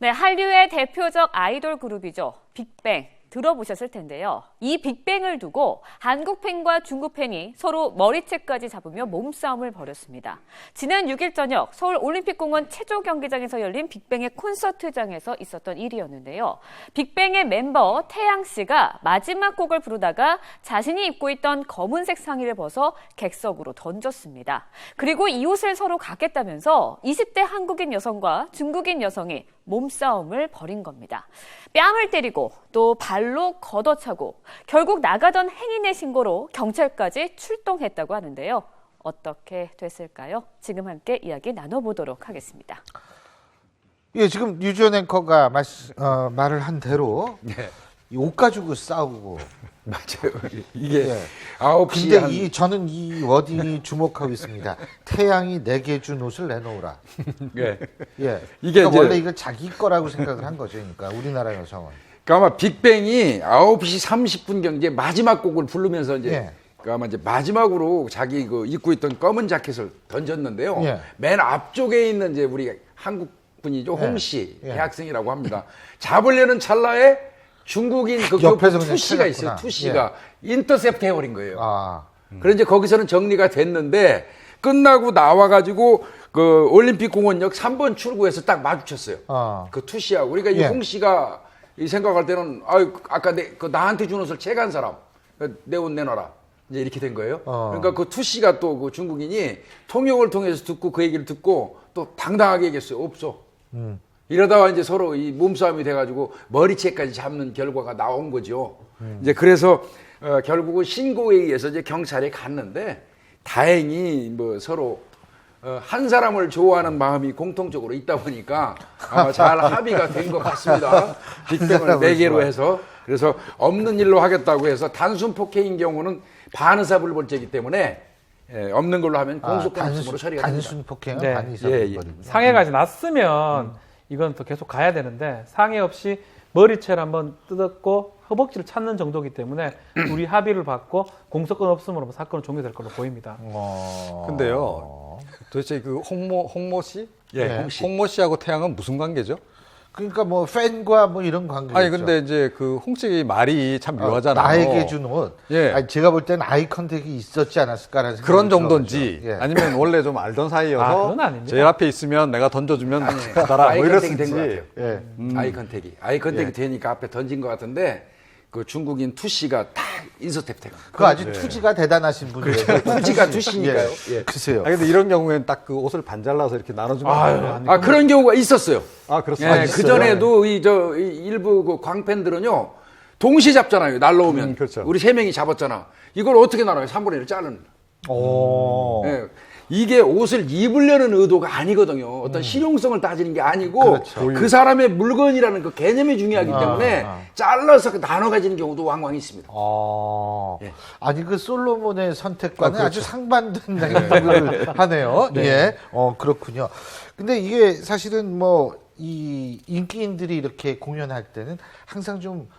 네, 한류의 대표적 아이돌 그룹이죠. 빅뱅. 들어보셨을 텐데요. 이 빅뱅을 두고 한국 팬과 중국 팬이 서로 머리채까지 잡으며 몸싸움을 벌였습니다. 지난 6일 저녁 서울 올림픽공원 체조 경기장에서 열린 빅뱅의 콘서트장에서 있었던 일이었는데요. 빅뱅의 멤버 태양 씨가 마지막 곡을 부르다가 자신이 입고 있던 검은색 상의를 벗어 객석으로 던졌습니다. 그리고 이 옷을 서로 갖겠다면서 20대 한국인 여성과 중국인 여성이 몸싸움을 벌인 겁니다. 뺨을 때리고 또 발로 걷어차고 결국 나가던 행인의 신고로 경찰까지 출동했다고 하는데요. 어떻게 됐을까요? 지금 함께 이야기 나눠보도록 하겠습니다. 예, 지금 유지연 앵커가 말을 한 대로 이 옷 가지고 싸우고 맞아요. 이게 예. 9시 근데 저는 이 워딩이 주목하고 있습니다. 태양이 내게 준 옷을 내놓으라. 예. 예. 이게 그러니까 이제 원래 이걸 자기 거라고 생각을 한 거죠. 그러니까 우리나라 여성은. 그러니까 아마 빅뱅이 9시 30분 경기에 마지막 곡을 부르면서 이제 예. 그러니까 아마 이제 마지막으로 자기 그 입고 있던 검은 자켓을 던졌는데요. 예. 맨 앞쪽에 있는 이제 우리 한국 분이죠. 예. 홍씨 예. 대학생이라고 합니다. 잡으려는 찰나에 중국인 그 옆에서 그냥 투씨가 찾았구나. 있어요. 투씨가 인터셉트 해버린 거예요. 아. 그래서 이제 거기서는 정리가 됐는데 끝나고 나와가지고 그 올림픽 공원역 3번 출구에서 딱 마주쳤어요. 그 투씨하고. 그러니까 이 예. 홍씨가 이 생각할 때는 아유 아까 나한테 준 옷을 채간 사람 내 옷 내놔라. 이제 이렇게 된 거예요. 그러니까 그 투씨가 또 그 중국인이 통역을 통해서 듣고 그 얘기를 듣고 또 당당하게 얘기했어요. 없어. 이러다가 이제 서로 이 몸싸움이 돼가지고 머리채까지 잡는 결과가 나온 거죠. 이제 그래서 결국은 신고에 의해서 이제 경찰에 갔는데 다행히 뭐 서로 한 사람을 좋아하는 마음이 공통적으로 있다 보니까 아마 잘 합의가 된 것 같습니다. 빅뱅을 4개로 해서 그래서 없는 일로 하겠다고 해서 단순 폭행인 경우는 반의사불벌죄이기 때문에 없는 걸로 하면 공소권 없음으로 처리가 됩니다. 단순 폭행은 네. 반의사불벌이군요. 상해까지 났으면 이건 또 계속 가야 되는데 상해 없이 머리채를 한번 뜯었고 허벅지를 찾는 정도이기 때문에 우리 합의를 받고 공소권 없음으로 사건은 종료될 걸로 보입니다. 근데요, 도대체 그 홍모 씨? 예, 네. 홍모 씨하고 태양은 무슨 관계죠? 그러니까 뭐 팬과 뭐 이런 관계죠. 아니 근데 이제 그 홍씨 말이 참 묘하잖아요. 나에게 준 옷. 예. 아니, 제가 볼 때는 아이 컨택이 있었지 않았을까라는 생각이 그런 들어가죠. 정도인지 예. 아니면 원래 좀 알던 사이여서 그건 아닙니다. 제일 앞에 있으면 내가 던져주면 받아라 뭐 아이 컨택이 된 것 이랬을지. 같아요. 예. 아이 컨택이 되니까 앞에 던진 것 같은데 그 중국인 투씨가 딱 인서셉트 해요. 그 아주 투지가 대단하신 분이에요. 투지가 투씨니까요. 예. 예. 글쎄요. 아니 근데 이런 경우에는 딱 그 옷을 반잘라서 이렇게 나눠주면 안 돼요? 그런 경우가 있었어요. 그렇습니다. 예, 그 전에도 이 일부 그 광팬들은요 동시에 잡잖아요. 날라오면 그렇죠. 우리 3명이 잡았잖아. 이걸 어떻게 나눠요? 3분의 1을 자르는. 오. 예. 이게 옷을 입으려는 의도가 아니거든요. 어떤 실용성을 따지는 게 아니고 그렇죠. 그 사람의 물건이라는 그 개념이 중요하기 때문에 잘라서 나눠 가지는 경우도 왕왕 있습니다. 예. 아니 그 솔로몬의 선택과는 아주 상반된 행동을 하네요. 예. 그렇군요. 근데 이게 사실은 뭐 이 인기인들이 이렇게 공연할 때는 항상 좀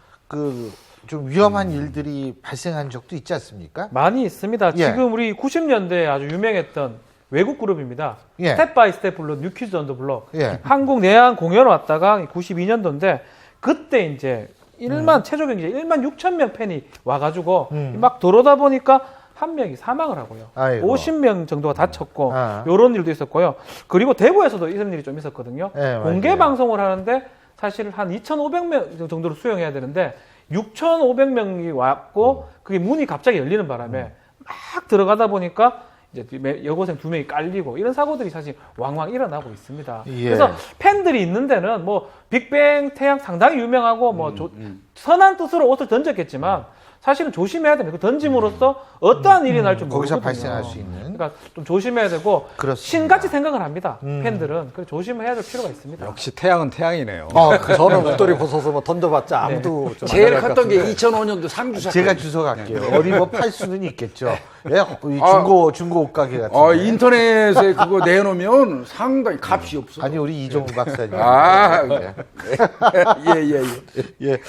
위험한 일들이 발생한 적도 있지 않습니까? 많이 있습니다. 예. 지금 우리 90년대에 아주 유명했던 외국 그룹입니다. 예. 스텝 바이 스텝 블록, 뉴키즈 언더 블록. 예. 한국 내한 공연 왔다가 92년도인데 그때 이제 체조 경기장 1만 6천 명 팬이 와가지고 막 돌아다 보니까 한 명이 사망을 하고요. 아이고. 50명 정도가 다쳤고 아. 이런 일도 있었고요. 그리고 대구에서도 이런 일이 좀 있었거든요. 예, 공개 맞아요. 방송을 하는데 사실 한 2,500명 정도로 수용해야 되는데 6,500명이 왔고 그게 문이 갑자기 열리는 바람에 막 들어가다 보니까 이제 여고생 2명이 깔리고 이런 사고들이 사실 왕왕 일어나고 있습니다. 예. 그래서 팬들이 있는 데는 뭐 빅뱅 태양 상당히 유명하고 뭐 선한 뜻으로 옷을 던졌겠지만 사실은 조심해야 됩니다. 그 던짐으로써 어떠한 일이 날지 모르거든요. 거기서 발생할 수 있는. 그러니까 좀 조심해야 되고 그렇습니다. 신같이 생각을 합니다. 팬들은 그래서 조심해야 될 필요가 있습니다. 역시 태양은 태양이네요. 저는 웃돌이 벗어서 뭐 던져봤자 아무도 좀 제일 안 컸던 게 같은데. 2005년도 상주 사건. 제가 주소 갈게요. 어디 뭐 팔 수는 있겠죠. 예, 이 중고 옷가게 같은. 인터넷에 그거 내놓으면 상당히 값이 없어. 아니 우리 이종우 박사님. 예. 예.